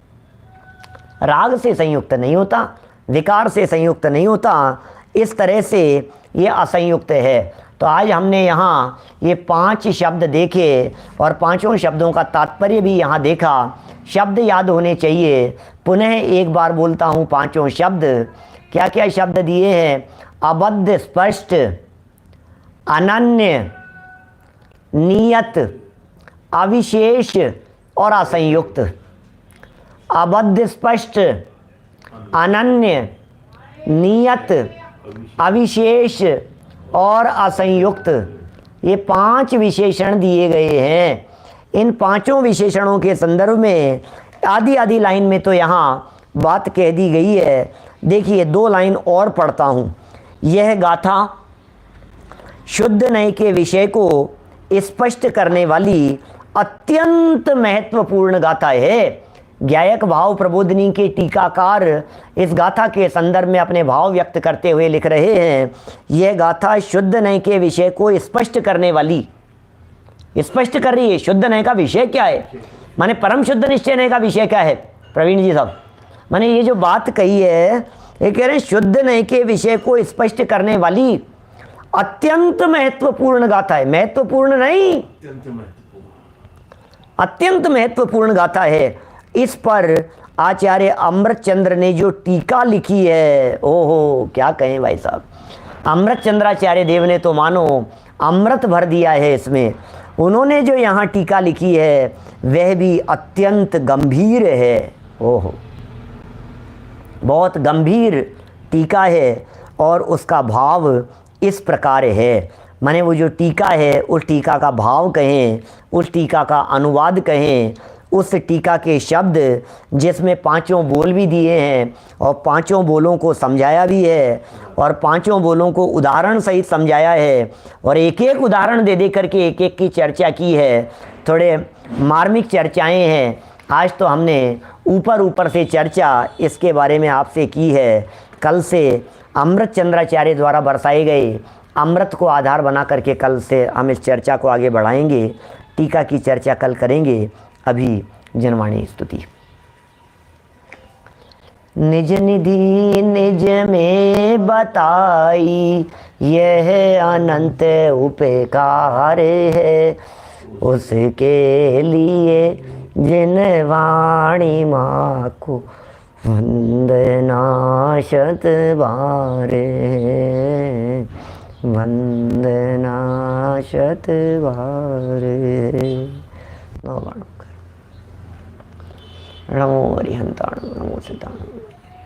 राग से संयुक्त नहीं होता, विकार से संयुक्त नहीं होता, इस तरह से ये असंयुक्त है। तो आज हमने यहाँ ये 5 शब्द देखे और पांचों शब्दों का तात्पर्य भी यहाँ देखा। शब्द याद होने चाहिए। पुनः एक बार बोलता हूँ पांचों शब्द। क्या क्या शब्द दिए हैं? अबद्ध, स्पष्ट, अनन्य, नियत, अविशेष और असंयुक्त। अबद्ध, स्पष्ट, अनन्य, नियत, अविशेष और असंयुक्त, ये 5 विशेषण दिए गए हैं। इन पांचों विशेषणों के संदर्भ में आधी आधी लाइन में तो यहाँ बात कह दी गई है। देखिए 2 लाइन और पढ़ता हूँ। यह गाथा शुद्ध नय के विषय को स्पष्ट करने वाली अत्यंत महत्वपूर्ण गाथा है। ज्ञायक भाव प्रबोधिनी के टीकाकार इस गाथा के संदर्भ में अपने भाव व्यक्त करते हुए लिख रहे हैं, यह गाथा शुद्ध नय के विषय को स्पष्ट करने वाली, स्पष्ट कर रही है। शुद्ध नय का विषय क्या है, माने परम शुद्ध निश्चय नय का विषय क्या है प्रवीण जी साहब। माने ये जो बात कही है, ये कह रहे हैं शुद्ध नय के विषय को स्पष्ट करने वाली अत्यंत महत्वपूर्ण गाथा है। महत्वपूर्ण नहीं, अत्यंत महत्वपूर्ण गाथा है। इस पर आचार्य अमृतचंद्र ने जो टीका लिखी है, ओहो क्या कहें भाई साहब। अमृतचंद्राचार्य देव ने तो मानो अमृत भर दिया है इसमें। उन्होंने जो यहाँ टीका लिखी है वह भी अत्यंत गंभीर है। ओहो, बहुत गंभीर टीका है और उसका भाव इस प्रकार है। माने वो जो टीका है, उस टीका का भाव कहें, उस टीका का अनुवाद कहें, उस टीका के शब्द जिसमें 5 बोल भी दिए हैं और 5 बोलों को समझाया भी है और 5 बोलों को उदाहरण सहित समझाया है और एक एक उदाहरण दे दे करके एक एक की चर्चा की है। थोड़े मार्मिक चर्चाएं हैं। आज तो हमने ऊपर ऊपर से चर्चा इसके बारे में आपसे की है। कल से अमृत चंद्राचार्य द्वारा बरसाए गए अमृत को आधार बना करके कल से हम इस चर्चा को आगे बढ़ाएंगे। टीका की चर्चा कल करेंगे। अभी जनवाणी स्तुति। निज निधि निज में बताई, यह अनंत उपकार है। उसके लिए जिन वाणी माँ को वंदना शत बार, वंदना शत बार। नमो अरिहंताणं नमो सिद्धाणं।